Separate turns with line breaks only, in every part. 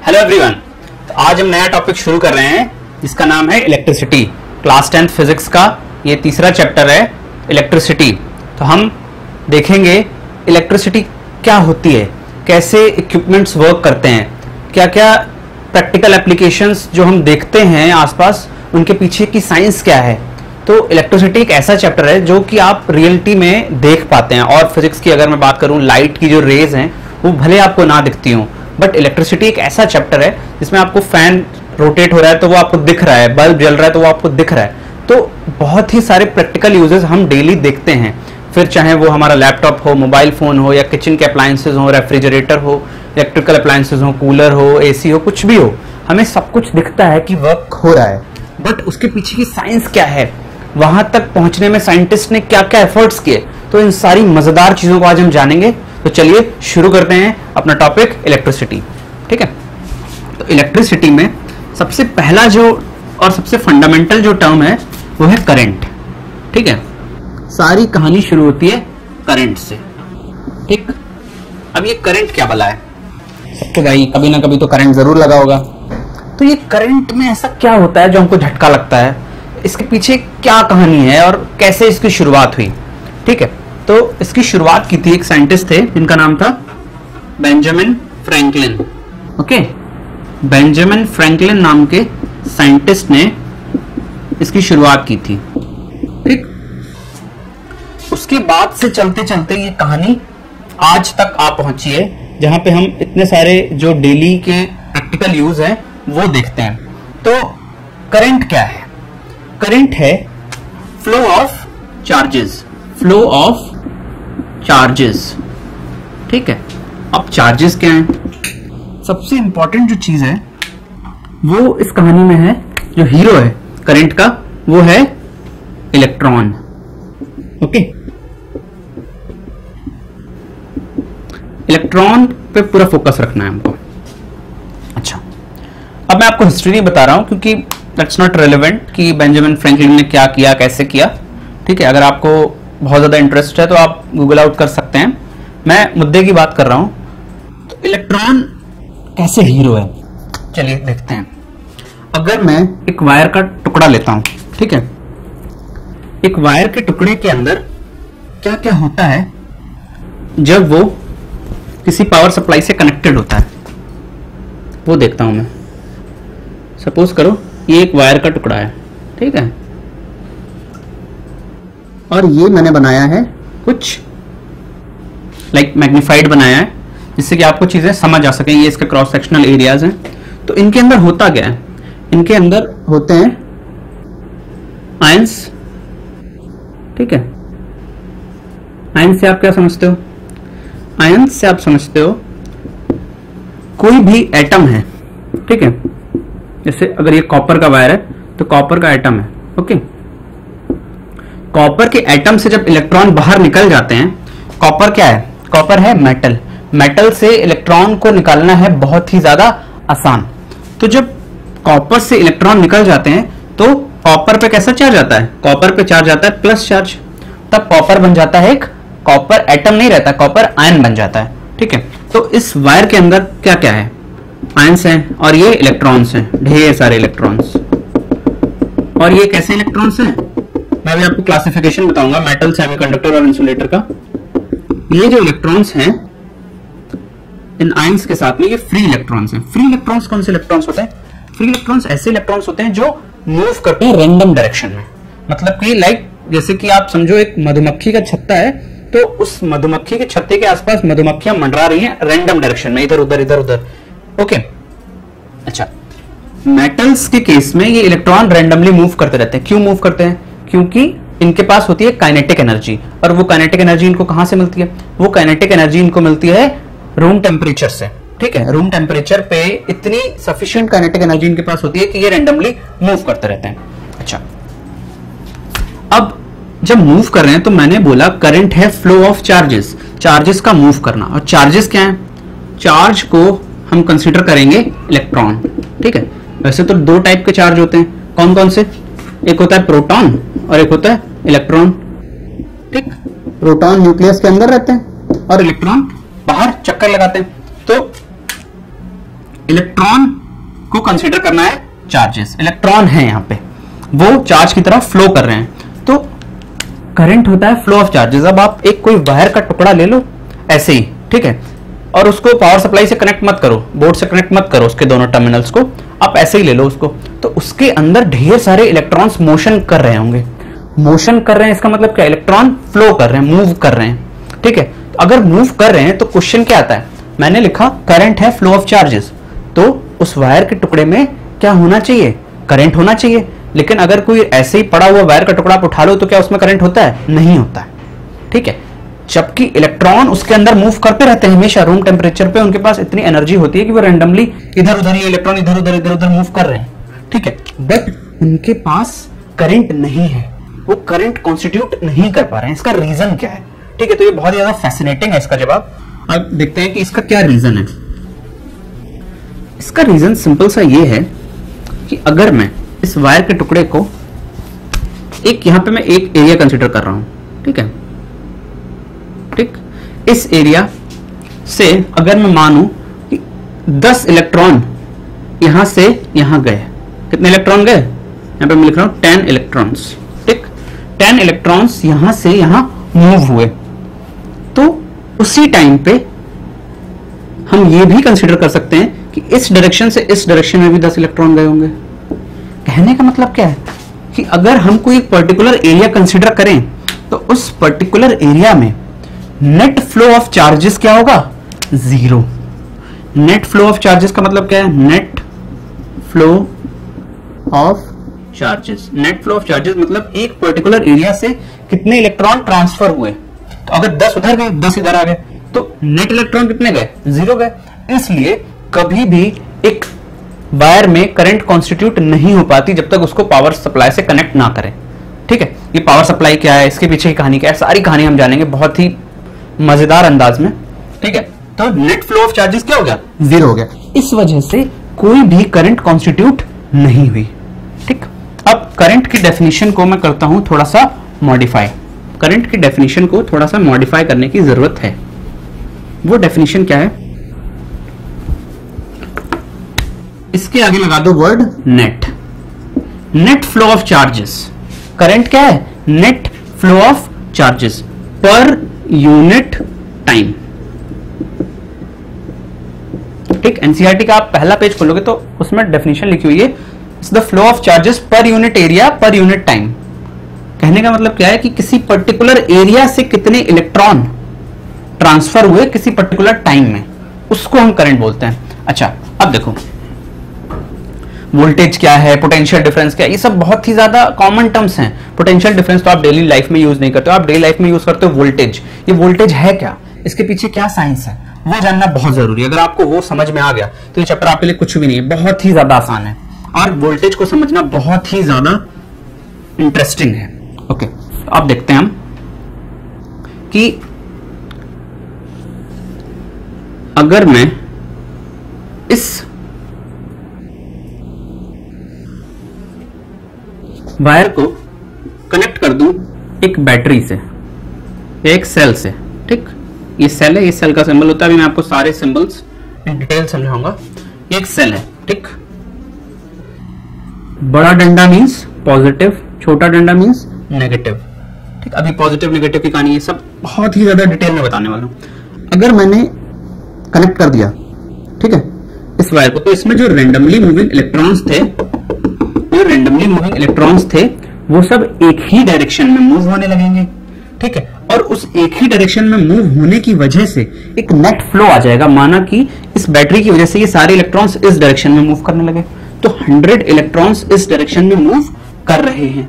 Hello everyone. तो आज हम नया टॉपिक शुरू कर रहे हैं जिसका नाम है इलेक्ट्रिसिटी। क्लास 10th फिजिक्स का ये तीसरा चैप्टर है इलेक्ट्रिसिटी। तो हम देखेंगे इलेक्ट्रिसिटी क्या होती है, कैसे इक्विपमेंट्स वर्क करते हैं, क्या क्या प्रैक्टिकल एप्लीकेशंस जो हम देखते हैं आसपास उनके पीछे की साइंस क्या है। तो इलेक्ट्रिसिटी एक ऐसा चैप्टर है जो कि आप रियलिटी में देख पाते हैं। और फिजिक्स की अगर मैं बात करूं, लाइट की जो रेज हैं वो भले आपको ना दिखती हूं, बट इलेक्ट्रिसिटी एक ऐसा चैप्टर है जिसमें आपको फैन रोटेट हो रहा है तो वो आपको दिख रहा है, बल्ब जल रहा है तो वो आपको दिख रहा है। तो बहुत ही सारे प्रैक्टिकल यूजेस हम डेली देखते हैं, फिर चाहे वो हमारा लैपटॉप हो, मोबाइल फोन हो, या किचन के अप्लायंसेज हो, रेफ्रिजरेटर हो, इलेक्ट्रिकल अप्लायंसेज हो, कूलर हो, एसी हो, कुछ भी हो, हमें सब कुछ दिखता है कि वर्क हो रहा है। बट उसके पीछे की साइंस क्या है, वहां तक पहुंचने में साइंटिस्ट ने क्या क्या एफर्ट्स किए, तो इन सारी मजेदार चीजों को आज हम जानेंगे। तो चलिए शुरू करते हैं अपना टॉपिक इलेक्ट्रिसिटी। ठीक है, तो इलेक्ट्रिसिटी में सबसे पहला जो और सबसे फंडामेंटल जो टर्म है वो है करंट। ठीक है, सारी कहानी शुरू होती है करंट से। ठीक, अब ये करंट क्या भला है? सबको भाई कभी ना कभी तो करंट जरूर लगा होगा। तो ये करंट में ऐसा क्या होता है जो हमको झटका लगता है, इसके पीछे क्या कहानी है और कैसे इसकी शुरुआत हुई? ठीक है, तो इसकी शुरुआत की थी एक साइंटिस्ट थे जिनका नाम था Benjamin Franklin. Okay, Benjamin Franklin नाम के साइंटिस्ट ने इसकी शुरुआत की थी। ठीक, उसके बाद से चलते चलते ये कहानी आज तक आ पहुंची है जहां पे हम इतने सारे जो डेली के प्रैक्टिकल यूज है वो देखते हैं। तो करंट क्या है? करंट है flow of charges, flow of charges. ठीक है, अब चार्जेस क्या हैं? सबसे इंपॉर्टेंट जो चीज है वो इस कहानी में है, जो हीरो है करंट का, वो है इलेक्ट्रॉन। ओके, इलेक्ट्रॉन पे पूरा फोकस रखना है हमको। अच्छा, अब मैं आपको हिस्ट्री नहीं बता रहा हूं क्योंकि दैट्स नॉट रेलेवेंट कि बेंजामिन फ्रैंकलिन ने क्या किया, कैसे किया। ठीक है, अगर आपको बहुत ज्यादा इंटरेस्ट है तो आप गूगल आउट कर सकते हैं। मैं मुद्दे की बात कर रहा हूं। तो इलेक्ट्रॉन कैसे हीरो है, चलिए देखते हैं। अगर मैं एक वायर का टुकड़ा लेता हूं, ठीक है, एक वायर के टुकड़े के अंदर क्या क्या होता है जब वो किसी पावर सप्लाई से कनेक्टेड होता है, वो देखता हूं मैं। सपोज करो ये एक वायर का टुकड़ा है, ठीक है, और ये मैंने बनाया है कुछ लाइक मैग्नीफाइड बनाया है जिससे कि आपको चीजें समझ आ सके। ये इसके क्रॉस सेक्शनल एरियाज हैं। तो इनके अंदर होता क्या है? इनके अंदर होते हैं आयंस। ठीक है, आयंस से आप क्या समझते हो? आयंस से आप समझते हो कोई भी एटम है। ठीक है, जैसे अगर ये कॉपर का वायर है तो कॉपर का एटम है। ओके, कॉपर के एटम से जब इलेक्ट्रॉन बाहर निकल जाते हैं, कॉपर क्या है? कॉपर है मेटल। मेटल से इलेक्ट्रॉन को निकालना है बहुत ही ज्यादा आसान। तो जब कॉपर से इलेक्ट्रॉन निकल जाते हैं तो कॉपर पे कैसा चार्ज आता है? कॉपर पे चार्ज आता है प्लस चार्ज। तब कॉपर बन जाता है एक, कॉपर एटम नहीं रहता, कॉपर आयन बन जाता है। ठीक है, तो इस वायर के अंदर क्या क्या है? आयंस हैं और ये इलेक्ट्रॉन्स हैं, ढेर सारे इलेक्ट्रॉन्स। और ये कैसे इलेक्ट्रॉन्स हैं मैं भी आपको क्लासिफिकेशन बताऊंगा मेटल, सेमीकंडक्टर और इंसुलेटर का। ये जो इलेक्ट्रॉन्स हैं इन आयंस के साथ में ये फ्री इलेक्ट्रॉन्स हैं। फ्री इलेक्ट्रॉन्स कौन से इलेक्ट्रॉन्स होते हैं? फ्री इलेक्ट्रॉन्स ऐसे इलेक्ट्रॉन्स होते हैं जो मूव करते हैं रैंडम डायरेक्शन में। मतलब कि लाइक जैसे कि आप समझो एक मधुमक्खी का छत्ता है, तो उस मधुमक्खी के छत्ते के आसपास मधुमक्खियां मंडरा रही हैं रैंडम डायरेक्शन में, इधर उधर इधर उधर। ओके, अच्छा, मेटल्स के केस में ये इलेक्ट्रॉन रैंडमली मूव करते रहते हैं। क्यों मूव करते हैं? क्योंकि इनके पास होती है काइनेटिक एनर्जी। और वो काइनेटिक एनर्जी इनको कहां से मिलती है? वो काइनेटिक एनर्जी इनको मिलती है रूम टेम्परेचर से। ठीक है, रूम टेम्परेचर पे इतनी सफिशिएंट काइनेटिक एनर्जी इनके पास होती है कि ये रैंडमली मूव करते रहते हैं। अच्छा, अब जब मूव कर रहे हैं तो मैंने बोला करंट है फ्लो ऑफ चार्जेस, चार्जेस का मूव करना। और चार्जेस क्या है? चार्ज को हम कंसीडर करेंगे इलेक्ट्रॉन। ठीक है, वैसे तो दो टाइप के चार्ज होते हैं। कौन कौन से? एक होता है प्रोटॉन और एक होता है इलेक्ट्रॉन। ठीक, प्रोटॉन न्यूक्लियस के अंदर रहते हैं और इलेक्ट्रॉन बाहर चक्कर लगाते हैं। तो इलेक्ट्रॉन को कंसीडर करना है चार्जेस, इलेक्ट्रॉन है यहां पे, वो चार्ज की तरफ फ्लो कर रहे हैं, तो करंट होता है फ्लो ऑफ चार्जेस। अब आप एक कोई वायर का टुकड़ा ले लो ऐसे ही, ठीक है, और उसको पावर सप्लाई से कनेक्ट मत करो, बोर्ड से कनेक्ट मत करो उसके दोनों टर्मिनल्स को, आप ऐसे ही ले लो उसको, तो उसके अंदर ढेर सारे इलेक्ट्रॉन्स मोशन कर रहे होंगे। मोशन कर रहे हैं इसका मतलब क्या, इलेक्ट्रॉन फ्लो कर रहे हैं, मूव कर रहे हैं, ठीक है। अगर मूव कर रहे हैं तो क्वेश्चन क्या आता है, मैंने लिखा करंट है फ्लो ऑफ चार्जेस, तो उस वायर के टुकड़े में क्या होना चाहिए, करंट होना चाहिए। लेकिन अगर कोई ऐसे ही पड़ा हुआ वायर का टुकड़ा आप उठा लो तो क्या उसमें करंट होता है, नहीं होता है, ठीक है। जबकि इलेक्ट्रॉन उसके अंदर मूव करते रहते हैं हमेशा रूम टेम्परेचर पे, उनके पास इतनी एनर्जी होती है कि वो रैंडमली इधर उधर, ये इलेक्ट्रॉन इधर उधर मूव कर रहे हैं, ठीक है, बट उनके पास करंट नहीं है, वो करंट कॉन्स्टिट्यूट नहीं कर पा रहे हैं। इसका रीजन क्या है, ठीक है, तो ये बहुत ज्यादा फैसिनेटिंग है इसका जवाब। अब देखते हैं कि इसका क्या रीजन है। इसका रीजन सिंपल सा ये है कि अगर मैं इस वायर के टुकड़े को एक, यहां पे मैं एक एरिया कंसीडर कर रहा हूं, ठीक है, ठीक, इस एरिया से अगर मैं मानूं कि 10 इलेक्ट्रॉन यहां से यहां गए, कितने इलेक्ट्रॉन गए, यहां पे मैं लिख रहा हूं 10 इलेक्ट्रॉन्स, ठीक, 10 इलेक्ट्रॉन्स यहां से यहां मूव हुए, तो उसी टाइम पे हम ये भी कंसीडर कर सकते हैं कि इस डायरेक्शन से इस डायरेक्शन में भी 10 इलेक्ट्रॉन गए होंगे। कहने का मतलब क्या है कि अगर हम कोई पर्टिकुलर एरिया कंसीडर करें तो उस पर्टिकुलर एरिया में नेट फ्लो ऑफ चार्जेस क्या होगा, zero. Net flow of charges का मतलब क्या है, net flow of charges, net flow of charges मतलब एक पर्टिकुलर एरिया से कितने इलेक्ट्रॉन ट्रांसफर हुए, तो अगर 10 उधर गए 10 इधर आ गए तो नेट इलेक्ट्रॉन कितने गए, जीरो गए। इसलिए कभी भी एक वायर में करंट कॉन्स्टिट्यूट नहीं हो पाती जब तक उसको पावर सप्लाई से कनेक्ट ना करें, ठीक है। ये पावर सप्लाई क्या है, इसके पीछे की कहानी क्या है, सारी कहानी हम जानेंगे बहुत ही मजेदार अंदाज में, ठीक है। तो नेट फ्लो ऑफ चार्जेस क्या हो गया, जीरो हो गया, इस वजह से कोई भी करंट कॉन्स्टिट्यूट नहीं हुई, ठीक। अब करंट की डेफिनेशन को मैं करता हूं थोड़ा सा मॉडिफाई, करंट की डेफिनेशन को थोड़ा सा मॉडिफाई करने की जरूरत है। वो डेफिनेशन क्या है, इसके आगे लगा दो word net, net flow of charges. Current क्या है, net flow of charges per unit time, ठीक। एनसीईआरटी का आप पहला पेज खोलोगे तो उसमें डेफिनेशन लिखी हुई है, it's the flow of charges per unit area पर यूनिट टाइम। कहने का मतलब क्या है कि किसी पर्टिकुलर एरिया से कितने इलेक्ट्रॉन ट्रांसफर हुए किसी पर्टिकुलर टाइम में, उसको हम करंट बोलते हैं। अच्छा, अब देखो वोल्टेज क्या है, पोटेंशियल डिफरेंस क्या है, ये सब बहुत ही ज्यादा कॉमन टर्म्स हैं। पोटेंशियल डिफरेंस तो आप डेली लाइफ में यूज नहीं करते हो, आप डेली लाइफ में यूज करते हो वोल्टेज। ये वोल्टेज है क्या, इसके पीछे क्या साइंस है, वो जानना बहुत जरूरी है। अगर आपको वो समझ में आ गया तो ये चैप्टर आपके लिए कुछ भी नहीं है, बहुत ही ज्यादा आसान है और वोल्टेज को समझना बहुत ही ज्यादा इंटरेस्टिंग है। ओके, तो आप देखते हैं हम कि अगर मैं इस वायर को कनेक्ट कर दूं एक बैटरी से, एक सेल से, ठीक, ये सेल है, ये सेल का सिंबल होता है, अभी मैं आपको सारे सिंबल्स इन डिटेल समझाऊंगा। ये एक सेल है, ठीक, बड़ा डंडा मींस पॉजिटिव, छोटा डंडा मींस नेगेटिव, ठीक। अभी पॉजिटिव नेगेटिव की कहानी ये सब बहुत ही ज्यादा डिटेल में बताने वाला हूं। अगर मैंने कनेक्ट कर दिया, ठीक है, इस वायर को, तो इसमें जो रेंडमली मूविंग इलेक्ट्रॉन्स थे, जो रेंडमली मूविंग इलेक्ट्रॉन्स थे वो सब एक ही डायरेक्शन में मूव होने लगेंगे, ठीक है। और उस एक ही डायरेक्शन में मूव होने की वजह से एक नेट फ्लो आ जाएगा। माना कि इस बैटरी की वजह से ये सारे इलेक्ट्रॉन्स इस डायरेक्शन में मूव करने लगे, तो 100 इलेक्ट्रॉन्स इस डायरेक्शन में मूव कर रहे हैं।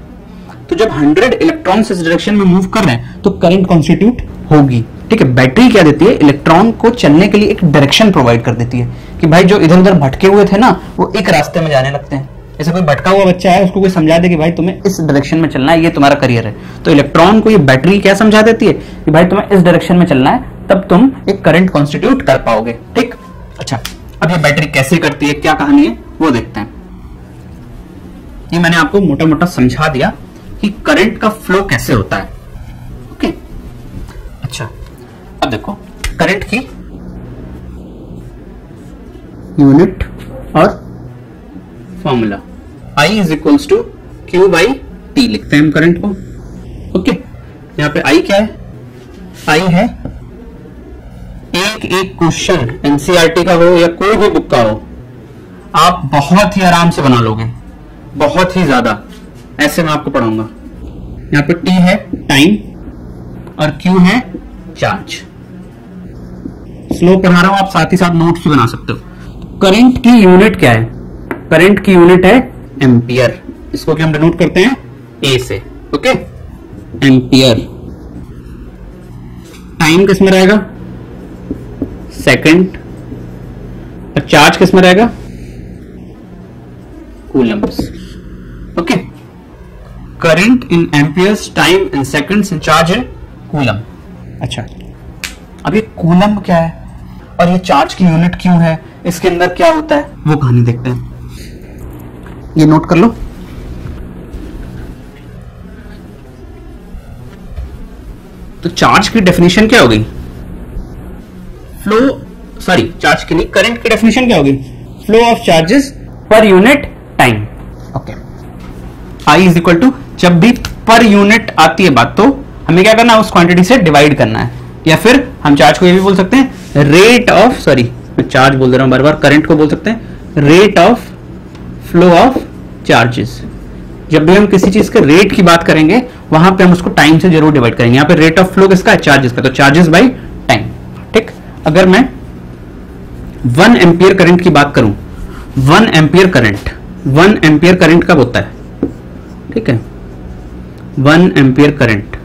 तो जब 100 इलेक्ट्रॉन्स इस डायरेक्शन में मूव कर रहे हैं तो करंट कॉन्स्टिट्यूट होगी, ठीक है। बैटरी क्या देती है, इलेक्ट्रॉन को चलने के लिए एक डायरेक्शन प्रोवाइड कर देती है कि भाई जो इधर उधर भटके हुए थे ना वो एक रास्ते में जाने लगते हैं। जैसे कोई भटका हुआ बच्चा है, उसको कोई समझा दे कि भाई तुम्हें इस डायरेक्शन में चलना है, ये तुम्हारा करियर है, तो इलेक्ट्रॉन को ये बैटरी क्या समझा देती है कि भाई तुम्हें इस डायरेक्शन में चलना है, तब तुम एक करंट कॉन्स्टिट्यूट कर पाओगे, ठीक। अच्छा, अब ये बैटरी कैसे करती है, क्या कहानी है, वो देखते हैं। ये मैंने आपको मोटा मोटा समझा दिया कि करंट का फ्लो कैसे होता है, ओके। अच्छा, अब देखो करंट की यूनिट और formula I is equals to Q by T लिखते हैं हम करंट को। ओके, यहाँ पे I क्या है? I है एक क्वेश्चन एनसीईआरटी का हो या कोई भी बुक का हो, आप बहुत ही आराम से बना लोगे, बहुत ही ज्यादा। ऐसे मैं आपको पढ़ाऊंगा। यहाँ पे T है टाइम और Q है चार्ज। स्लो पढ़ा रहा हूं, आप साथ ही साथ नोट्स भी बना सकते हो। करंट की यूनिट क्या है? करंट की यूनिट है एम्पियर। इसको क्या हम डिनोट करते हैं? ए से। Okay, ampere. टाइम किस में रहेगा? सेकंड। और चार्ज किस में रहेगा? Coulomb's. Okay, current in amperes, time in seconds and charge in coulomb. अच्छा, अब ये कूलम क्या है और ये चार्ज की यूनिट क्यों है, इसके अंदर क्या होता है, वो कहानी देखते हैं। ये नोट कर लो। तो चार्ज की डेफिनेशन क्या होगी? चार्ज की नहीं, करंट की डेफिनेशन क्या होगी? Flow of charges per unit time. Okay, I is equal to, जब भी पर यूनिट आती है बात, तो हमें क्या करना है? उस क्वांटिटी से डिवाइड करना है। या फिर हम चार्ज को ये भी बोल सकते हैं रेट ऑफ, मैं चार्ज बोल दे रहा हूं बार बार, करंट को बोल सकते हैं rate of flow of charges. जब भी हम किसी चीज के रेट की बात करेंगे, वहां पे हम उसको टाइम से जरूर डिवाइड करेंगे। यहाँ पे रेट ऑफ फ्लो किसका है? चार्जेस का, तो चार्जेस बाई टाइम। ठीक, अगर मैं 1 एम्पियर करंट की बात करूं, 1 एम्पियर करंट कब होता है? ठीक है, 1 एम्पियर करंट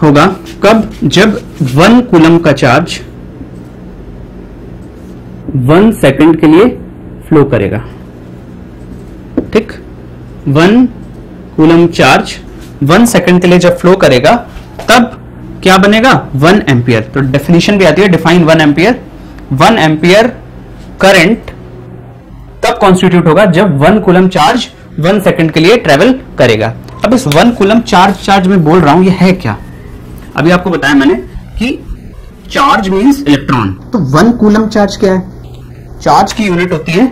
होगा कब? जब 1 कूलम का चार्ज 1 सेकंड के लिए फ्लो करेगा। ठीक, 1 कूलम चार्ज 1 सेकंड के लिए जब फ्लो करेगा, तब क्या बनेगा? 1 एम्पियर। तो डेफिनेशन भी आती है, डिफाइन 1 एम्पियर। 1 एम्पियर करंट तब कॉन्स्टिट्यूट होगा जब 1 कूलम चार्ज 1 सेकंड के लिए ट्रेवल करेगा। अब इस 1 कूलम चार्ज में बोल रहा हूं, ये है क्या? अभी आपको बताया मैंने कि चार्ज मींस इलेक्ट्रॉन। तो 1 कूलम चार्ज क्या है? चार्ज की यूनिट होती है,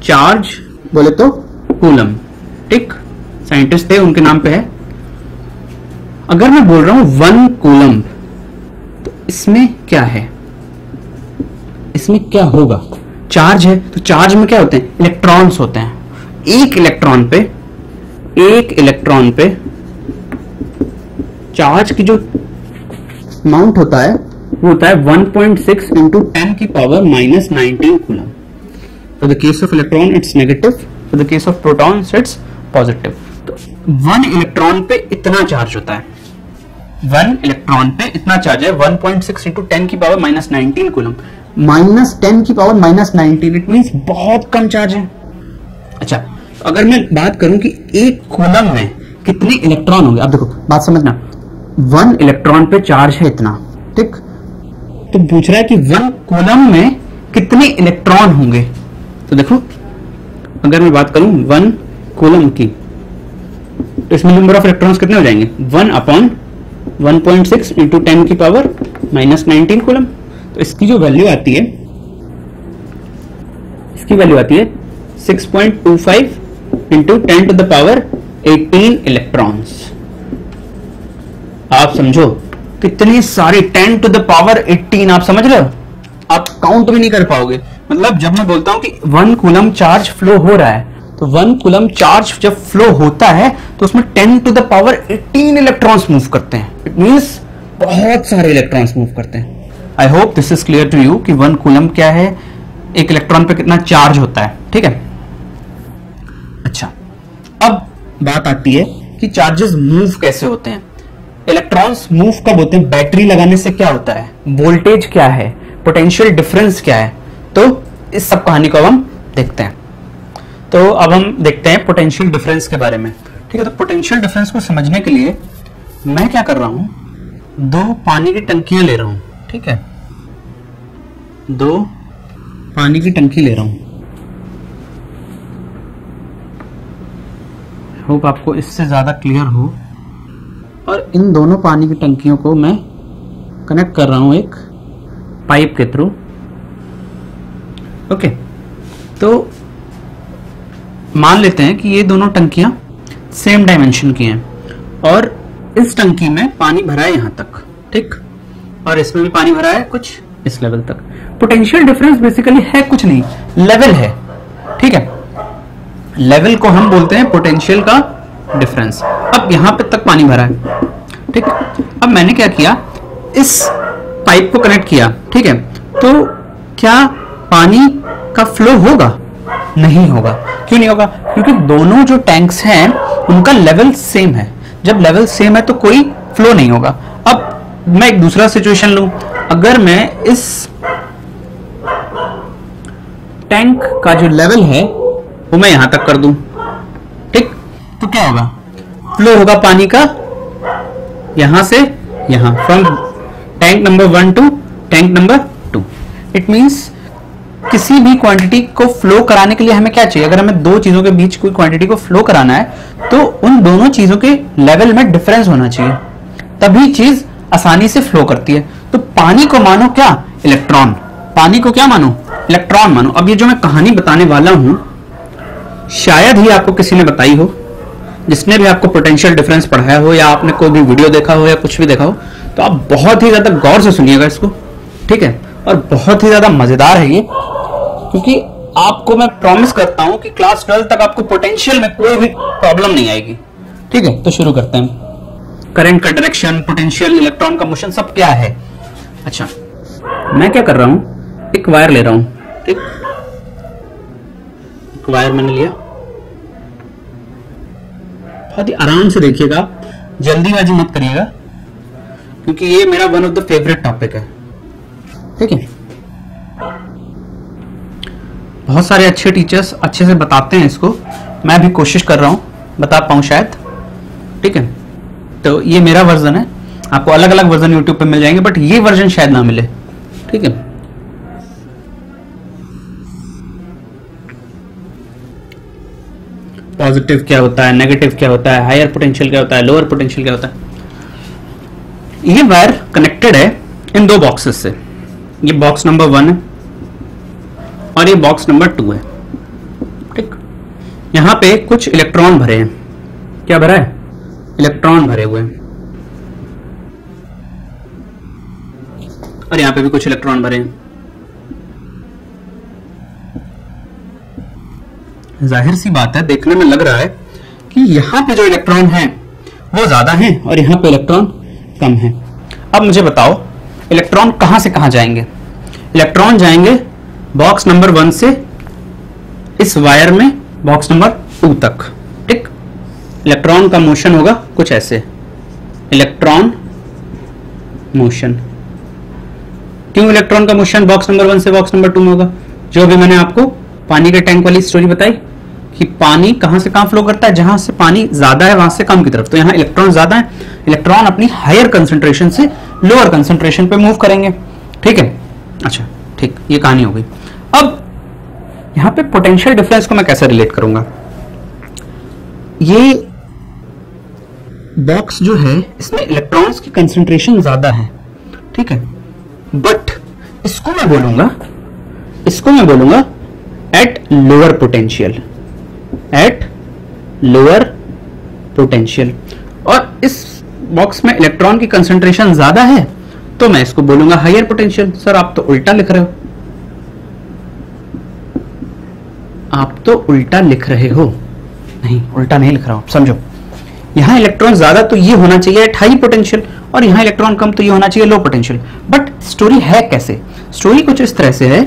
चार्ज बोले तो कूलम। ठीक, साइंटिस्ट थे, उनके नाम पे है। अगर मैं बोल रहा हूं 1 कूलम, तो इसमें क्या है? इसमें क्या होगा? चार्ज है, तो चार्ज में क्या होते हैं? इलेक्ट्रॉन्स होते हैं। एक इलेक्ट्रॉन पे चार्ज की जो अमाउंट होता है वो होता है 1.6 इंटू 10 की power -19 coulomb. For the case of electron it's negative, for the case of protons it's positive. तो 1 इलेक्ट्रॉन पे इतना चार्ज होता है, 1 इलेक्ट्रॉन पे इतना चार्ज है 1.6 इंटू 10 की पावर -19 कूलम। -10 की पावर -19, इट मींस बहुत कम चार्ज है। अच्छा, अगर मैं बात करूं कि एक कूलम में कितने इलेक्ट्रॉन होंगे, अब देखो बात समझना, 1 इलेक्ट्रॉन पे चार्ज है इतना। ठीक, तो पूछ रहा है कि 1 कूलम में कितने इलेक्ट्रॉन होंगे। तो देखो, अगर मैं बात करूं 1 कूलम की, तो इसमें नंबर ऑफ इलेक्ट्रॉन्स कितने हो जाएंगे? 1 अपॉन 1.6 इंटू 10 की पावर -19 कूलम। तो इसकी जो वैल्यू आती है, इसकी वैल्यू आती है 6.25 into 10 to the power 18 electrons. आप समझो कितनी सारी 10 टू द पावर 18, आप समझ रहे हो? आप काउंट भी नहीं कर पाओगे। मतलब जब मैं बोलता हूं कि 1 कूलम चार्ज फ्लो हो रहा है, तो 1 कूलम चार्ज जब फ्लो होता है तो उसमें 10 to the power 18 electrons move करते हैं। इट मींस बहुत सारे इलेक्ट्रॉन्स मूव करते हैं। I hope this is clear to you कि 1 कूलम क्या है, एक इलेक्ट्रॉन पे कितना चार्ज होता है। ठीक है, अच्छा, अब बात आती है कि चार्जेस मूव कैसे होते हैं। इलेक्ट्रॉन्स मूव कब होते हैं? बैटरी लगाने से क्या होता है, वोल्टेज क्या है, पोटेंशियल डिफरेंस क्या है। तो इस सब कहानी को अब हम देखते हैं। तो अब हम देखते हैं पोटेंशियल डिफरेंस के बारे में। ठीक है, तो पोटेंशियल डिफरेंस को समझने के लिए मैं क्या कर रहा हूं, 2 पानी की टंकियां ले रहा हूं। ठीक है, 2 पानी की टंकी ले रहा हूं। होप आपको इससे ज्यादा क्लियर हो। और इन दोनों पानी की टंकियों को मैं कनेक्ट कर रहा हूं एक पाइप के थ्रू। ओके, तो मान लेते हैं कि ये दोनों टंकियां सेम डायमेंशन की हैं और इस टंकी में पानी भरा है यहां तक, ठीक, और इसमें भी पानी भरा है कुछ इस लेवल तक। पोटेंशियल डिफरेंस बेसिकली है कुछ नहीं, लेवल है, ठीक है। लेवल को हम बोलते हैं पोटेंशियल का डिफरेंस। अब यहां पे तक पानी भरा है, ठीक। अब मैंने क्या किया, इस पाइप को कनेक्ट किया, ठीक है। तो क्या पानी का फ्लो होगा? नहीं होगा। क्यों नहीं होगा? क्योंकि दोनों जो टैंक्स हैं उनका लेवल सेम है। जब लेवल सेम है तो कोई फ्लो नहीं होगा। अब मैं एक दूसरा सिचुएशन लूं, अगर मैं इस टैंक का जो लेवल है वो मैं यहां तक कर दूं, ठीक, तो क्या होगा? फ्लो होगा पानी का यहां से यहां, from tank number 1 to tank number 2। It means किसी भी क्वांटिटी को फ्लो कराने के लिए हमें क्या चाहिए? अगर हमें दो चीजों के बीच कोई क्वांटिटी को फ्लो कराना है तो उन दोनों चीजों के लेवल में डिफरेंस होना चाहिए, तभी चीज आसानी से फ्लो करती है। तो पानी को मानो क्या? इलेक्ट्रॉन। पानी को क्या मानो? इलेक्ट्रॉन मानो। अब ये जो मैं कहानी बताने वाला हूं शायद ही आपको किसी ने बताई हो, जिसने भी आपको पोटेंशियल डिफरेंस पढ़ाया हो या आपने कोई भी वीडियो देखा हो या कुछ भी देखा हो, तो आप बहुत ही ज्यादा गौर से सुनिएगा इसको, ठीक है। और बहुत ही ज्यादा मजेदार है ये, क्योंकि आपको मैं प्रॉमिस करता हूं कि क्लास 12 तक आपको पोटेंशियल में कोई भी प्रॉब्लम नहीं आएगी, ठीक है। तो शुरू करते हैं। करंट का डायरेक्शन, पोटेंशियल, इलेक्ट्रॉन का मोशन, सब क्या है। अच्छा, मैं क्या कर रहा हूं, एक वायर ले रहा हूं, ठीक, एक वायर मैंने लिया। बहुत ही आराम से देखिएगा, जल्दीबाजी मत करिएगा, क्योंकि ये मेरा one of the favourite topic है, ठीक है। बहुत सारे अच्छे टीचर्स अच्छे से बताते हैं इसको, मैं भी कोशिश कर रहा हूं बता पाऊं शायद, ठीक है। तो ये मेरा वर्जन है, आपको अलग अलग वर्जन यूट्यूब पे मिल जाएंगे, बट ये वर्जन शायद ना मिले, ठीक है। पॉजिटिव क्या होता है, नेगेटिव क्या होता है, हायर पोटेंशियल क्या होता है, लोअर पोटेंशियल क्या होता है। ये वायर कनेक्टेड है इन दो बॉक्सेस से, ये बॉक्स नंबर 1 है और ये बॉक्स नंबर 2 है, ठीक। यहां पे कुछ इलेक्ट्रॉन भरे हैं। क्या भरा है? इलेक्ट्रॉन भरे हुए हैं, और यहां पे भी कुछ इलेक्ट्रॉन भरे हैं। जाहिर सी बात है, देखने में लग रहा है कि यहां पे जो इलेक्ट्रॉन हैं वो ज्यादा हैं और यहां पे इलेक्ट्रॉन कम हैं। अब मुझे बताओ, इलेक्ट्रॉन कहां से कहां जाएंगे? इलेक्ट्रॉन जाएंगे बॉक्स नंबर 1 से इस वायर में बॉक्स नंबर 2 तक, ठीक। इलेक्ट्रॉन का मोशन होगा कुछ ऐसे, इलेक्ट्रॉन मोशन। क्यों इलेक्ट्रॉन का मोशन बॉक्स नंबर 1 से बॉक्स नंबर 2 में होगा? जो भी मैंने आपको पानी के टैंक वाली स्टोरी बताई कि पानी कहां से कहां फ्लो करता है, जहां से पानी ज्यादा है वहां से कम की तरफ। तो यहां इलेक्ट्रॉन ज्यादा है, इलेक्ट्रॉन अपनी हायर कंसंट्रेशन से लोअर कंसंट्रेशन पे मूव करेंगे, ठीक है। अच्छा, ठीक, ये कहानी हो गई। अब यहां पे पोटेंशियल डिफरेंस को मैं कैसे रिलेट करूंगा? ये बॉक्स जो है इसमें इलेक्ट्रॉन्स की कंसंट्रेशन ज्यादा है, ठीक है, बट इसको मैं बोलूंगा at lower potential, at lower potential. और इस बॉक्स में इलेक्ट्रॉन की कंसंट्रेशन ज्यादा है तो मैं इसको बोलूंगा हायर पोटेंशियल। सर आप तो उल्टा लिख रहे हो, नहीं उल्टा नहीं लिख रहा हूं, समझो। यहां इलेक्ट्रॉन ज्यादा तो ये होना चाहिए एट हाई पोटेंशियल, और यहां इलेक्ट्रॉन कम तो ये होना चाहिए लो पोटेंशियल। बट स्टोरी है कैसे? स्टोरी कुछ इस तरह से है,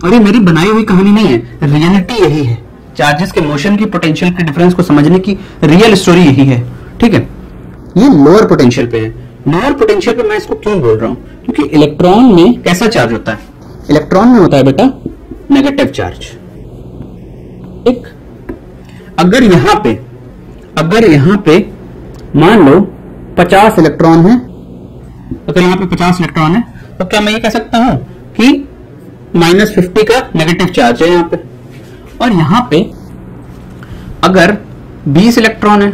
और ये मेरी बनाई हुई कहानी नहीं है, रियलिटी यही है। चार्जेस के मोशन की पोटेंशियल के डिफरेंस को समझने की रियल स्टोरी यही है, ठीक है। ये लोअर पोटेंशियल पे है। लोअर पोटेंशियल पे मैं इसको क्यों बोल रहा हूं? क्योंकि इलेक्ट्रॉन में कैसा चार्ज होता है? इलेक्ट्रॉन में होता है बेटा नेगेटिव चार्ज, ठीक। अगर यहां पे मान लो 50 इलेक्ट्रॉन है, अगर यहां पे 50 इलेक्ट्रॉन है तो क्या मैं ये कह सकता हूं कि -50 का नेगेटिव चार्ज है यहां पे, और यहां पे अगर 20 इलेक्ट्रॉन है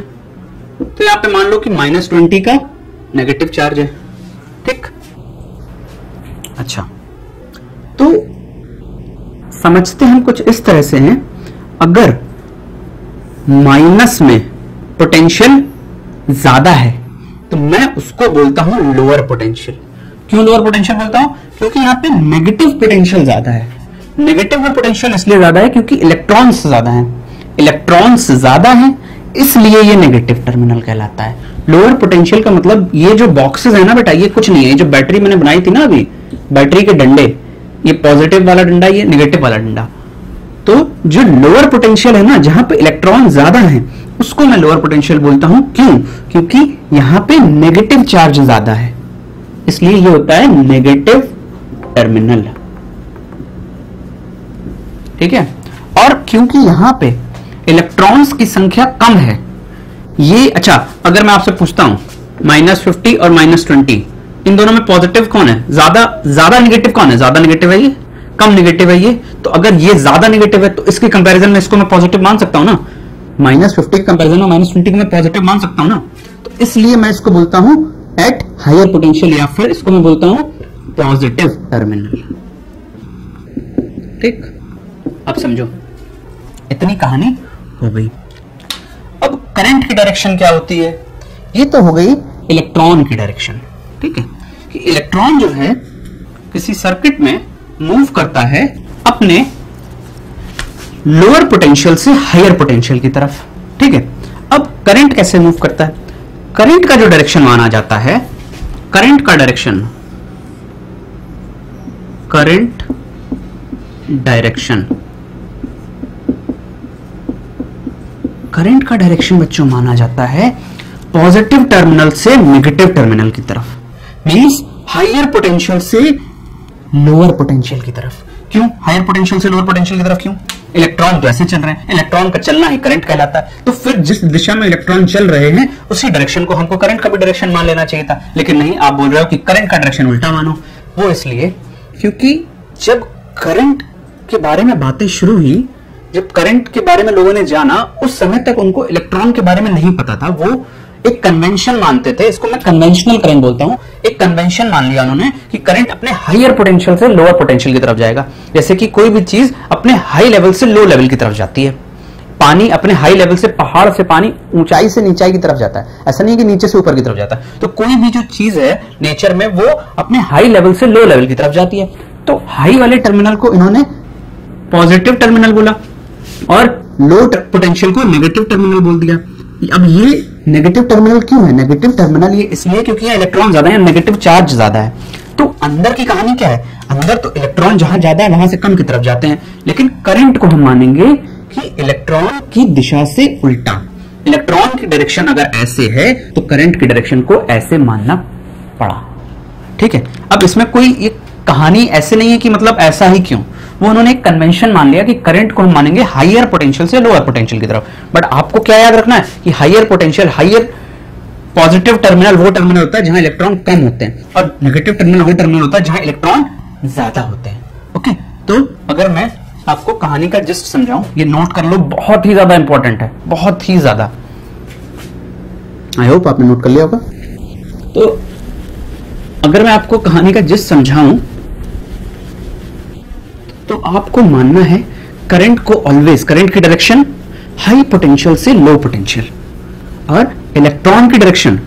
तो यहां पे मान लो कि -20 का नेगेटिव चार्ज है, ठीक। अच्छा, तो समझते हम कुछ इस तरह से हैं, अगर माइनस में पोटेंशियल ज्यादा है तो मैं उसको बोलता हूं लोअर पोटेंशियल। क्यों लोअर पोटेंशियल बोलता हूं? क्योंकि यहां पे नेगेटिव पोटेंशियल ज्यादा है। नेगेटिव में पोटेंशियल इसलिए ज्यादा है क्योंकि इलेक्ट्रॉन्स ज्यादा हैं, इलेक्ट्रॉन्स ज्यादा हैं, इसलिए ये नेगेटिव टर्मिनल कहलाता है। लोअर पोटेंशियल का मतलब ये जो बॉक्सेस है ना बेटा, ये कुछ नहीं है। ये जो बैटरी मैंने बनाई थी ना अभी, बैटरी के डंडे, ये पॉजिटिव वाला डंडा, ये नेगेटिव वाला डंडा। तो जो लोअर पोटेंशियल है ना, जहां पे इलेक्ट्रॉन ज्यादा है, उसको मैं लोअर पोटेंशियल बोलता हूं। क्यों? क्योंकि यहां पे नेगेटिव चार्ज ज्यादा है, इसलिए ये होता है नेगेटिव टर्मिनल। ठीक है। और क्योंकि यहां पे इलेक्ट्रॉन्स की संख्या कम है, ये अच्छा, अगर मैं आपसे पूछता हूं -50 और -20, इन दोनों में पॉजिटिव कौन है? ज्यादा नेगेटिव कौन है? ज्यादा नेगेटिव है ये, कम नेगेटिव है ये। तो अगर ये ज्यादा नेगेटिव है तो इसके कंपैरिजन में इसको मैं पॉजिटिव मान सकता हूं ना। -50 के कंपैरिजन में -20 को मैं पॉजिटिव मान सकता हूं ना। तो इसलिए मैं इसको बोलता हूं एट हायर पोटेंशियल, या फिर इसको मैं बोलता हूं पॉजिटिव टर्मिनल। ठीक, अब समझो, इतनी कहानी हो गई। अब करंट की डायरेक्शन क्या होती है? ये तो हो गई इलेक्ट्रॉन की डायरेक्शन। ठीक है, कि इलेक्ट्रॉन जो है किसी सर्किट में मूव करता है अपने लोअर पोटेंशियल से हायर पोटेंशियल की तरफ। ठीक है, अब करंट कैसे मूव करता है? करंट का जो डायरेक्शन माना जाता है, करंट का डायरेक्शन, करंट डायरेक्शन, करंट का डायरेक्शन बच्चों माना जाता है पॉजिटिव टर्मिनल से नेगेटिव टर्मिनल की तरफ, मींस हायर पोटेंशियल से लोअर पोटेंशियल की तरफ। क्यों हायर पोटेंशियल से लोअर पोटेंशियल की तरफ? क्यों? इलेक्ट्रॉन तो ऐसे चल रहे हैं, इलेक्ट्रॉन का चलना ही करंट कहलाता है। तो फिर जिस दिशा में इलेक्ट्रॉन चल रहे हैं उसी डायरेक्शन को हमको करंट का भी डायरेक्शन मान लेना चाहिए था, लेकिन नहीं, आप बोल रहे हो कि करंट का डायरेक्शन उल्टा मानो। वो इसलिए क्योंकि जब करंट के बारे में बातें शुरू हुई, जब करंट के बारे में लोगों ने जाना, उस समय तक उनको इलेक्ट्रॉन के बारे में नहीं पता था। वो एक कन्वेंशन मानते थे, इसको मैं कन्वेंशनल करंट बोलता हूं। एक कन्वेंशन मान लिया उन्होंने कि करंट अपने हायर पोटेंशियल से लोअर पोटेंशियल की तरफ जाएगा। जैसे कि कोई भी चीज अपने हाई लेवल से लो लेवल की तरफ जाती है। पानी अपने हाई लेवल से, पहाड़ से पानी ऊंचाई से नीचाई की तरफ जाता है, ऐसा नहीं कि नीचे से ऊपर की तरफ जाता है। तो कोई भी जो चीज है नेचर में, वो अपने हाई लेवल से लो लेवल की तरफ जाती है। तो हाई वाले टर्मिनल को इन्होंने पॉजिटिव टर्मिनल बोला और लो पोटेंशियल को नेगेटिव टर्मिनल बोल दिया। अब ये नेगेटिव टर्मिनल क्यों है? नेगेटिव टर्मिनल ये इसलिए क्योंकि यहाँ इलेक्ट्रॉन ज्यादा है, नेगेटिव चार्ज ज्यादा है। तो अंदर की कहानी क्या है? अंदर तो इलेक्ट्रॉन जहां ज्यादा है वहां से कम की तरफ जाते हैं, लेकिन करंट को हम मानेंगे कि इलेक्ट्रॉन की दिशा से उल्टा। इलेक्ट्रॉन की डायरेक्शन अगर ऐसे है तो करंट की डायरेक्शन को ऐसे मानना पड़ा। ठीक है, अब इसमें कोई ये कहानी ऐसे नहीं है कि मतलब ऐसा ही क्यों, वो उन्होंने एक कन्वेंशन मान लिया कि करंट को हम मानेंगे हायर पोटेंशियल से लोअर पोटेंशियल की तरफ। बट आपको क्या याद रखना है कि higher potential, higher positive terminal वो टर्मिनल होता है जहां इलेक्ट्रॉन कम होते हैं, और नेगेटिव टर्मिनल वो टर्मिनल होता है जहां इलेक्ट्रॉन ज्यादा होते हैं। ओके, तो अगर मैं आपको कहानी का जस्ट समझाऊं, ये नोट कर लो, बहुत ही ज्यादा इंपॉर्टेंट है, बहुत ही ज्यादा। आई होप आपने नोट कर लिया होगा। तो अगर मैं आपको कहानी का जस्ट समझाऊं तो आपको मानना है करंट को ऑलवेज, करंट की डायरेक्शन हाई पोटेंशियल से लो पोटेंशियल, और इलेक्ट्रॉन की डायरेक्शन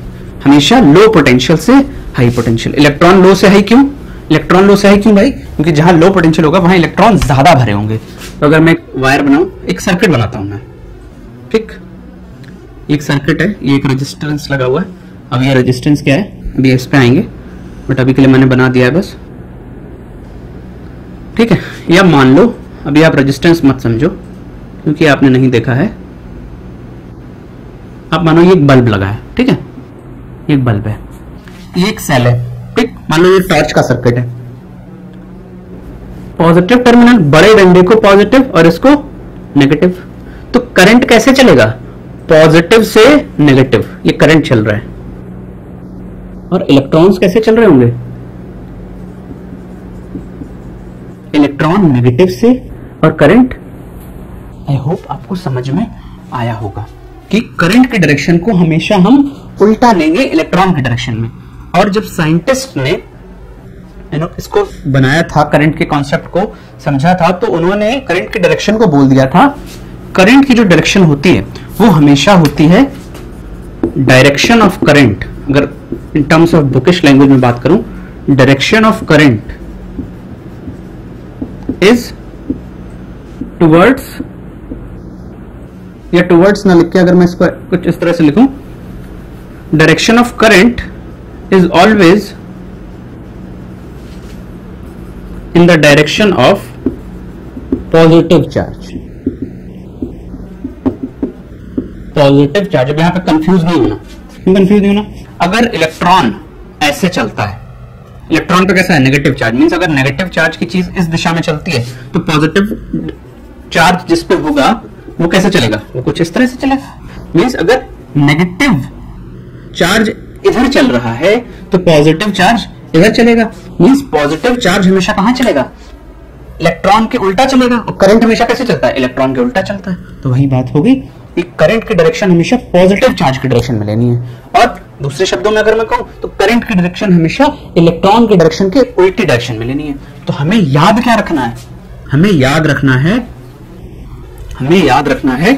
हमेशा लो पोटेंशियल से हाई पोटेंशियल। इलेक्ट्रॉन लो से हाई क्यों? इलेक्ट्रॉन लो से हाई क्यों भाई? क्योंकि जहां लो पोटेंशियल होगा वहां इलेक्ट्रॉन ज्यादा भरे होंगे। तो अगर मैं एक वायर बनाऊं, एक सर्किट बनाता हूं मैं, ठीक, एक सर्किट है, ये एक रेजिस्टेंस लगा हुआ है। अब ये रेजिस्टेंस क्या है, अभी इस पे आएंगे, बट अभी के लिए मैंने बना दिया है बस। ठीक है, या मान लो, अभी आप रेजिस्टेंस मत समझो क्योंकि आपने नहीं देखा है। आप मानो ये एक बल्ब लगा है, ठीक है, एक बल्ब है, ये एक सेल है, ठीक, मान लो ये टॉर्च का सर्किट है। पॉजिटिव टर्मिनल, बड़े डंडे को पॉजिटिव और इसको नेगेटिव। तो करंट कैसे चलेगा? पॉजिटिव से नेगेटिव, ये करंट चल रहा है। और इलेक्ट्रॉन्स कैसे चल रहे होंगे? इलेक्ट्रॉन नेगेटिव से, और करंट। आई होप आपको समझ में आया होगा कि करंट की डायरेक्शन को हमेशा हम उल्टा लेंगे इलेक्ट्रॉन की डायरेक्शन में। और जब साइंटिस्ट ने इसको बनाया था, करंट के कॉन्सेप्ट को समझा था, तो उन्होंने करंट की डायरेक्शन को बोल दिया था, करंट की जो डायरेक्शन होती है वो हमेशा होती है डायरेक्शन ऑफ करंट। अगर in terms of bookish language में बात करूं, direction of current is towards, या टुवर्ड्स ना लिख के अगर मैं इसको कुछ इस तरह से लिखूं, direction of current is always in the direction of positive charge. Positive charge, अब यहां पे कंफ्यूज नहीं होना, कंफ्यूज नहीं होना। अगर इलेक्ट्रॉन ऐसे चलता है, इलेक्ट्रॉन पे कैसा है, नेगेटिव चार्ज, मींस अगर नेगेटिव चार्ज की चीज इस दिशा में चलती है तो पॉजिटिव चार्ज जिस पे होगा वो कैसे चलेगा, वो कुछ इस तरह से चलेगा। मींस अगर नेगेटिव चार्ज इधर चल रहा है तो पॉजिटिव चार्ज इधर चलेगा। मींस पॉजिटिव चार्ज हमेशा कहां चलेगा, इलेक्ट्रॉन के उल्टा चलेगा। और करंट हमेशा कैसे चलता है, इलेक्ट्रॉन के उल्टा चलता है। तो वही बात होगी कि करंट की डायरेक्शन हमेशा पॉजिटिव चार्ज की डायरेक्शन में लेनी है। और दूसरे शब्दों में अगर मैं कहूं तो करंट की डायरेक्शन हमेशा इलेक्ट्रॉन की डायरेक्शन के उल्टी डायरेक्शन में लेनी है। तो हमें याद क्या रखना है, हमें याद रखना है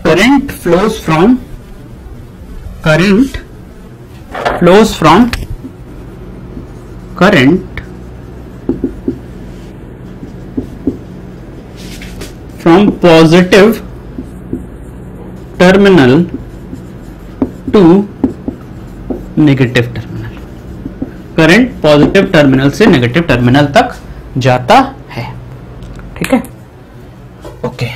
current flows from positive terminal to negative terminal. Current positive terminal से नेगेटिव टर्मिनल तक जाता है। ठीक है, ओके।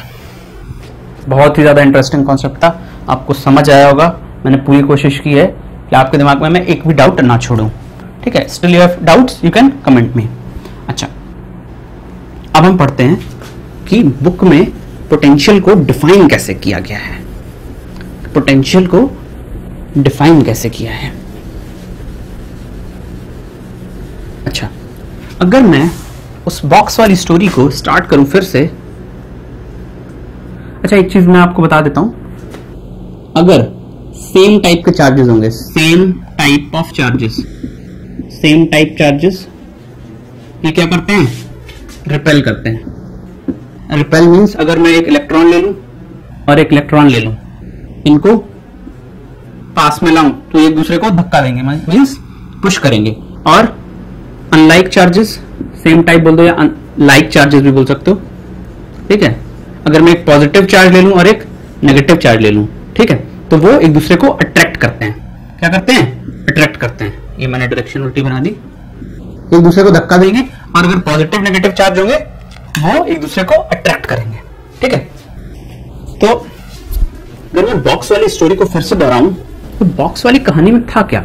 बहुत ही ज्यादा इंटरेस्टिंग कॉन्सेप्ट था, आपको समझ आया होगा। मैंने पूरी कोशिश की है कि आपके दिमाग में मैं एक भी डाउट ना छोड़ूं। ठीक है, still you have doubts you can comment me. अच्छा, अब हम पढ़ते हैं कि बुक में पोटेंशियल को डिफाइन कैसे किया गया है। पोटेंशियल को डिफाइन कैसे किया है। अच्छा, अगर मैं उस बॉक्स वाली स्टोरी को स्टार्ट करूं फिर से। अच्छा, एक चीज मैं आपको बता देता हूं, अगर सेम टाइप के चार्जेस होंगे, सेम टाइप चार्जेस, ये क्या करते हैं, रिपेल करते हैं। रिपेल मींस अगर मैं एक इलेक्ट्रॉन ले लूं और एक इलेक्ट्रॉन ले लूं, इनको पास में लाऊं तो एक दूसरे को धक्का देंगे, मींस पुश करेंगे। और अनलाइक चार्जेस, सेम टाइप बोल दो या लाइक चार्जेस भी बोल सकते हो। ठीक है, अगर मैं एक पॉजिटिव चार्ज ले लूं और एक नेगेटिव चार्ज ले लूं, ठीक है, तो वो एक दूसरे को अट्रैक्ट करते हैं। क्या करते हैं, अट्रैक्ट करते हैं। ये मैंने डायरेक्शन उल्टी बना दी, एक दूसरे को धक्का देंगे। और अगर पॉजिटिव नेगेटिव चार्ज होंगे वो एक दूसरे को अट्रैक्ट करेंगे। ठीक है, तो अगर मैं बॉक्स वाली स्टोरी को फिर से दोहराऊं तो बॉक्स वाली कहानी में था क्या,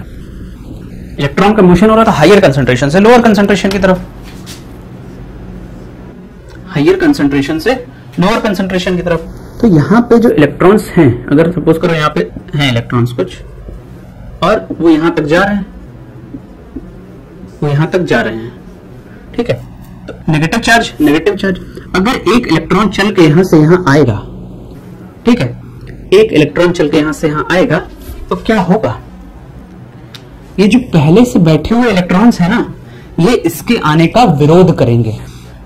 इलेक्ट्रॉन का मोशन हो रहा था हायर कंसंट्रेशन से लोअर कंसंट्रेशन की तरफ, हायर कंसंट्रेशन से लोअर कंसंट्रेशन की तरफ। तो यहां पे जो इलेक्ट्रॉन्स हैं, अगर सपोज करो यहां पे हैं इलेक्ट्रॉन्स कुछ, और वो यहां तक जा रहे हैं, ठीक है। तो नेगेटिव चार्ज, अगर एक इलेक्ट्रॉन चल के यहां से यहां आएगा, ठीक है, एक इलेक्ट्रॉन चल के यहां से यहां आएगा, तो क्या होगा, ये जो पहले से बैठे हुए इलेक्ट्रॉन्स है ना, ये इसके आने का विरोध करेंगे।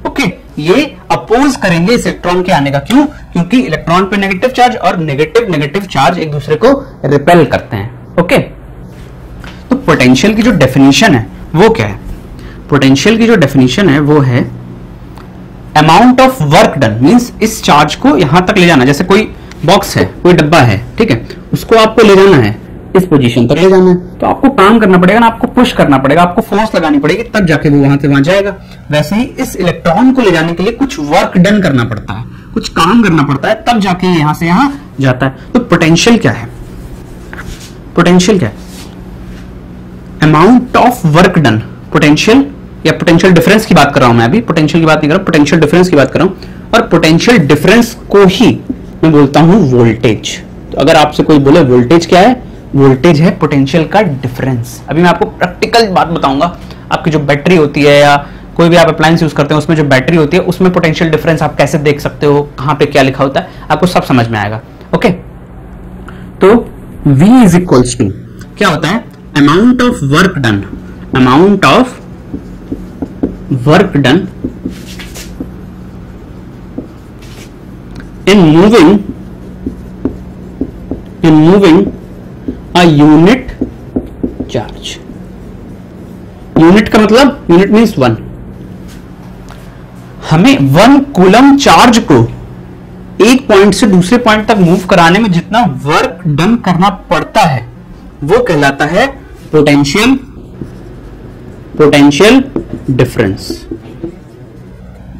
ओके, ये अपोज करेंगे इस इलेक्ट्रॉन के आने का। क्यों? क्योंकि इलेक्ट्रॉन पे नेगेटिव चार्ज और नेगेटिव चार्ज एक दूसरे को रिपेल करते हैं। ओके, तो पोटेंशियल की जो डेफिनेशन है वो क्या है, पोटेंशियल की जो डेफिनेशन है वो है amount of work done, means इस चार्ज को यहां तक ले जाना। जैसे कोई बॉक्स है, कोई डब्बा है, ठीक है, उसको आपको ले जाना है, इस पोजीशन तक ले जाना है, तो आपको काम करना पड़ेगा ना, आपको पुश करना पड़ेगा, आपको फोर्स लगानी पड़ेगी, तब जाके वो वहां से वहां जाएगा। वैसे ही इस इलेक्ट्रॉन को ले जाने के लिए कुछ वर्क डन करना पड़ता है, कुछ काम करना पड़ता है, तब जाके यहां से यहां जाता है। तो पोटेंशियल क्या है, पोटेंशियल क्या है, amount of work done. Potential या पोटेंशियल डिफरेंस की बात कर रहा हूं मैं, अभी पोटेंशियल की बात नहीं कर रहा, पोटेंशियल डिफरेंस की बात कर रहा हूं। और पोटेंशियल डिफरेंस को ही मैं बोलता हूं वोल्टेज। तो अगर आपसे कोई बोले वोल्टेज क्या है, वोल्टेज है पोटेंशियल का डिफरेंस। अभी मैं आपको प्रैक्टिकल बात बताऊंगा। आपकी जो बैटरी होती है या कोई भी आप अप्लायंस यूज करते हैं, उसमें जो बैटरी होती है उसमें पोटेंशियल डिफरेंस आप कैसे देख सकते हो, कहां पे क्या लिखा होता है, आपको सब समझ में आएगा। ओके, तो V इज इक्वल्स टू क्या होता है, amount of work done, amount of work done in moving a unit charge. Unit का मतलब यूनिट मीन्स 1. हमें 1 कूलम चार्ज को एक पॉइंट से दूसरे पॉइंट तक मूव कराने में जितना वर्क डन करना पड़ता है वो कहलाता है पोटेंशियल डिफरेंस.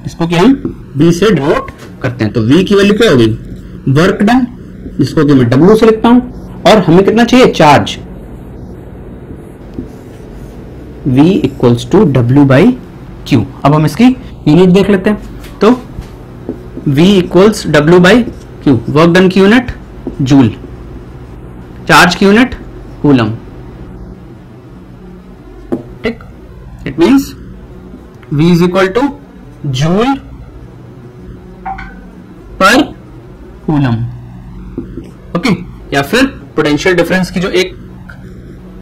इसको कि हम V से डिनोट करते हैं. तो V की वैल्यू क्या होगी? वर्क डन, जिसको कि मैं W से लिखता हूं. और हमें कितना चाहिए? Charge. V equals to W by Q. अब हम इसकी यूनिट देख लेते हैं. तो V equals W by Q. Work done की यूनिट जूल, चार्ज की यूनिट कूलम. ठीक. It means V is equal two joule पर कूलम. ओके. या फिर पोटेंशियल डिफरेंस की जो एक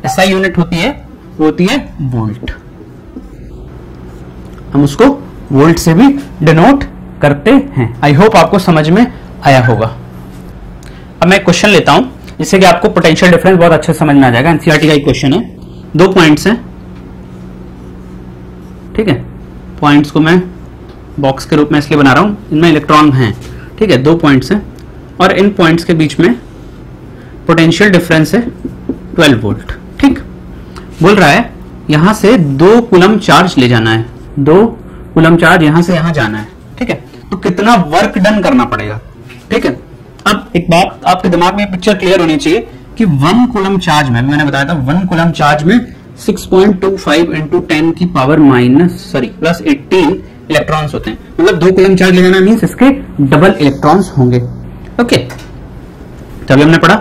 SI यूनिट होती है वो होती है वोल्ट. हम उसको वोल्ट से भी डिनोट करते हैं. आई होप आपको समझ में आया होगा. अब मैं क्वेश्चन लेता हूं जिससे कि आपको पोटेंशियल डिफरेंस बहुत अच्छे समझ में आ जाएगा. एनसीईआरटी का एक क्वेश्चन है. 2 पॉइंट्स हैं. ठीक है. पॉइंट्स को मैं बॉक्स के रूप में इसलिए बना रहा हूं, इनमें इलेक्ट्रॉन हैं. ठीक है. 2 पॉइंट्स हैं और इन पॉइंट्स के बीच में पोटेंशियल डिफरेंस है 12 वोल्ट. ठीक. बोल रहा है यहां से 2 कूलम चार्ज ले जाना है. 2 कूलम चार्ज यहां से यहां जाना है. ठीक है. तो कितना वर्क डन करना पड़ेगा? ठीक है. अब एक बात आपके दिमाग में पिक्चर क्लियर होनी चाहिए कि 1 कूलम चार्ज में, मैंने बताया था 1 कूलम चार्ज में 6.25 इंटू 10 की पावर प्लस 18 इलेक्ट्रॉन्स होते हैं. मतलब 2 कूलम चार्ज ले जाना मीन्स इसके डबल इलेक्ट्रॉन्स होंगे. ओके. तभी हमने पढ़ा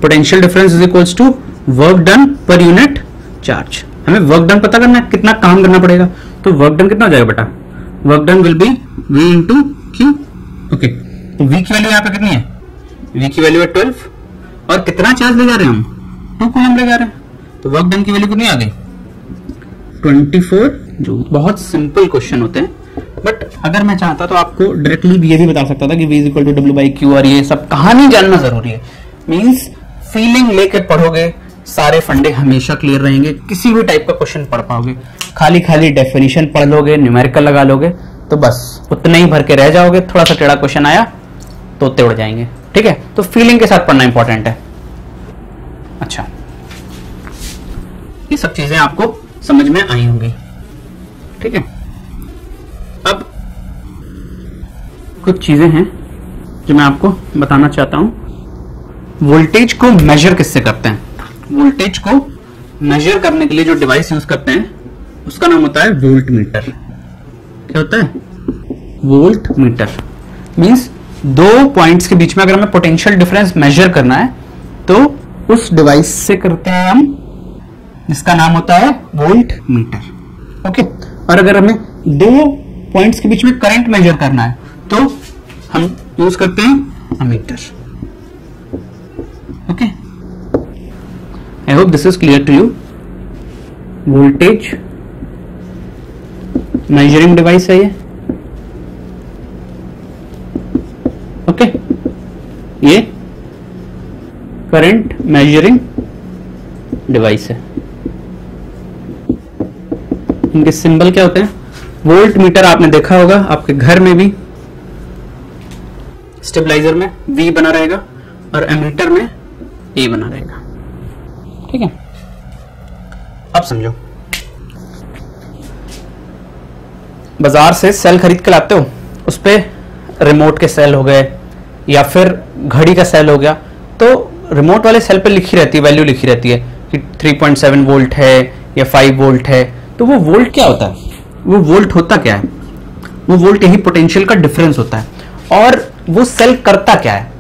potential difference is equals to work done per unit charge. हमें वर्क डन पता करना है, कितना काम करना पड़ेगा. तो वर्क डन कितना हो जाएगा बेटा? Work done will be V into Q. Okay. तो V की वैल्यू यहाँ पे कितनी है? V की वैल्यू है 12. और कितना चार्ज ले जा रहे हैं हम? 2 कूलम ले जा रहे हैं. तो वर्क डन की वैल्यू कितनी आ गई? 24 जूल. बहुत सिंपल क्वेश्चन होते हैं. बट अगर मैं चाहता तो आपको डायरेक्टली ये भी बता सकता था कि V is equal to W by Q. और ये सब कहानी जानना जरूरी है. मीन्स फीलिंग लेके पढ़ोगे सारे फंडे हमेशा क्लियर रहेंगे. किसी भी टाइप का क्वेश्चन पढ़ पाओगे. खाली डेफिनेशन पढ़ लोगे, न्यूमेरिकल लगा लोगे तो बस उतने ही भर के रह जाओगे. थोड़ा सा टेढ़ा क्वेश्चन आया तो उड़ जाएंगे. ठीक है. तो फीलिंग के साथ पढ़ना इंपॉर्टेंट है. अच्छा, ये सब चीजें आपको समझ में आई होंगी. ठीक है. अब कुछ चीजें हैं जो मैं आपको बताना चाहता हूं. वोल्टेज को मेजर किससे करते हैं? वोल्टेज को मेजर करने के लिए जो डिवाइस यूज करते हैं उसका नाम होता है वोल्ट मीटर. क्या होता है? Volt meter. मींस 2 पॉइंट्स के बीच में अगर हमें पोटेंशियल डिफरेंस मेजर करना है तो उस डिवाइस से करते हैं हम, जिसका नाम होता है वोल्ट मीटर. ओके. और अगर हमें 2 पॉइंट्स के बीच में करंट मेजर करना है तो हम यूज करते हैं ammeter. Okay. I hope this is clear to you. Voltage measuring device है ये. ओके. ये करंट मेजरिंग डिवाइस है. इनके सिंबल क्या होते हैं? वोल्ट मीटर आपने देखा होगा आपके घर में भी. स्टेबलाइजर में V बना रहेगा और एमीटर में A बना रहेगा. ठीक है. अब समझो, बाजार से सेल खरीद के लाते हो, उस पे रिमोट के सेल हो गए या फिर घड़ी का सेल हो गया, तो रिमोट वाले सेल पे लिखी रहती है, वैल्यू लिखी रहती है कि 3.7 वोल्ट है या 5 वोल्ट है. तो वो वोल्ट क्या होता है? वो वोल्ट होता क्या है? वो वोल्ट यही पोटेंशियल का डिफरेंस होता है. और वो सेल करता क्या है?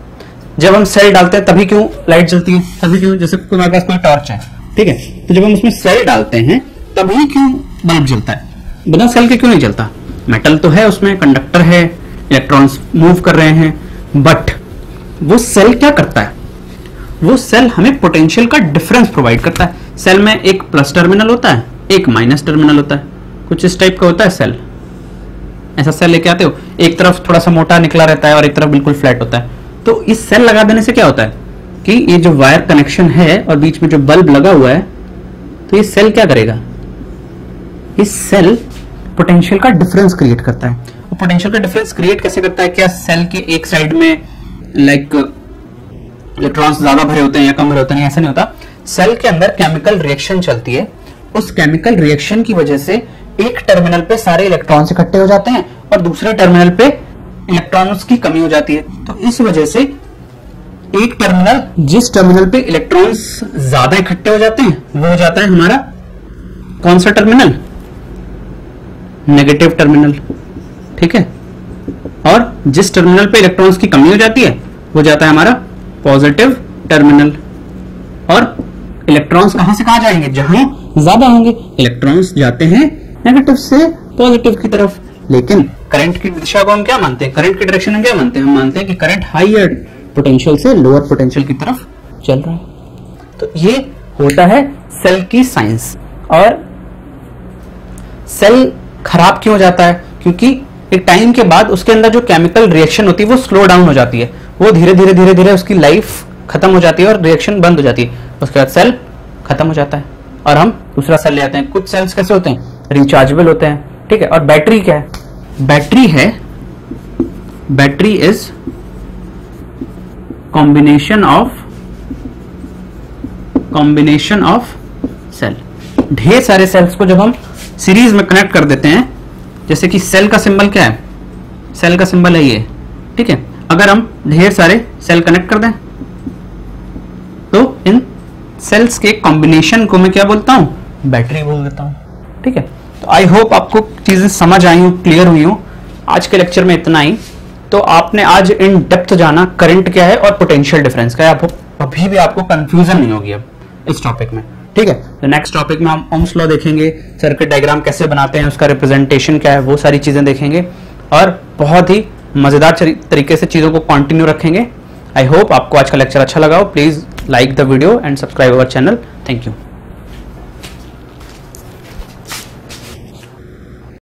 जब हम सेल डालते हैं तभी क्यों लाइट जलती है? तभी क्यों? जैसे हमारे पास कोई टॉर्च है. ठीक है. तो जब हम उसमें सेल डालते हैं तभी क्यों बल्ब जलता है? बिना सेल के क्यों नहीं जलता? मेटल तो है उसमें, कंडक्टर है, इलेक्ट्रॉन्स मूव कर रहे हैं. बट वो सेल क्या करता है? वो सेल हमें पोटेंशियल का डिफरेंस प्रोवाइड करता है. सेल में एक प्लस टर्मिनल होता है, एक माइनस टर्मिनल होता है. कुछ इस टाइप का होता है सेल। ऐसा सेल लेके आते हो, एक तरफ थोड़ा सा मोटा निकला रहता है और एक तरफ बिल्कुल फ्लैट होता है। तो इस सेल लगा देने से क्या होता है कि ये जो वायर कनेक्शन है और बीच में जो बल्ब लगा हुआ है, तो ये सेल क्या करेगा, इस सेल पोटेंशियल का डिफरेंस क्रिएट करता है। और पोटेंशियल का डिफरेंस क्रिएट कैसे करता है, क्या सेल के एक साइड में लाइक इलेक्ट्रॉन्स ज्यादा भरे होते हैं या कम भरे होते हैं, ऐसा नहीं होता। सेल के अंदर केमिकल रिएक्शन चलती है, उस केमिकल रिएक्शन की वजह से एक टर्मिनल पे सारे इलेक्ट्रॉन्स इकट्ठे हो जाते हैं और दूसरे टर्मिनल पे इलेक्ट्रॉन्स की कमी हो जाती है। तो इस वजह से एक टर्मिनल, जिस टर्मिनल पे इलेक्ट्रॉन्स ज्यादा इकट्ठे हो जाते हैं वो हो जाता है हमारा कौन सा टर्मिनल, नेगेटिव टर्मिनल, ठीक है। और जिस टर्मिनल पे इलेक्ट्रॉन्स की कमी हो जाती है वो जाता है हमारा पॉजिटिव टर्मिनल। और इलेक्ट्रॉन्स कहां से कहां जाएंगे, जहां ज्यादा होंगे। इलेक्ट्रॉन्स जाते हैं नेगेटिव से पॉजिटिव की तरफ। लेकिन करंट की दिशा को हम क्या मानते हैं, करंट की डायरेक्शन हम क्या मानते हैं, हम मानते हैं कि करंट हाईयर पोटेंशियल से लोअर पोटेंशियल की तरफ चल रहा है। तो ये होता है सेल की साइंस। और सेल खराब क्यों हो जाता है, क्योंकि एक टाइम के बाद उसके अंदर जो केमिकल रिएक्शन होती है वो स्लो डाउन हो जाती है, वो धीरे धीरे धीरे धीरे उसकी लाइफ खत्म हो जाती है और रिएक्शन बंद हो जाती है। उसके बाद सेल खत्म हो जाता है और हम दूसरा सेल ले आते हैं। कुछ सेल्स कैसे होते हैं, रिचार्जेबल होते हैं, ठीक है। और बैटरी क्या है, battery is combination of cell. ढेर सारे सेल्स को जब हम सीरीज में कनेक्ट कर देते हैं, जैसे कि सेल का सिंबल क्या है, सेल का सिंबल है ये, ठीक है। अगर हम ढेर सारे सेल कनेक्ट कर दें तो इन सेल्स के कॉम्बिनेशन को मैं क्या बोलता हूं, बैटरी बोल देता हूं, ठीक है। तो आई होप आपको चीजें समझ आई हूं, क्लियर हुई हूं। आज के लेक्चर में इतना ही। तो आपने आज इन डेप्थ जाना करंट क्या है और पोटेंशियल डिफरेंस क्या है। अभी भी आपको कंफ्यूजन नहीं होगी अब इस टॉपिक में, ठीक है। तो नेक्स्ट टॉपिक में हम ओम्स लॉ देखेंगे, सर्किट डायग्राम कैसे बनाते हैं, उसका रिप्रेजेंटेशन क्या है, वो सारी चीजें देखेंगे और बहुत ही मजेदार तरीके से चीजों को कंटिन्यू रखेंगे। आई होप आपको आज का लेक्चर अच्छा लगा हो। Please like the video and subscribe our channel. Thank you.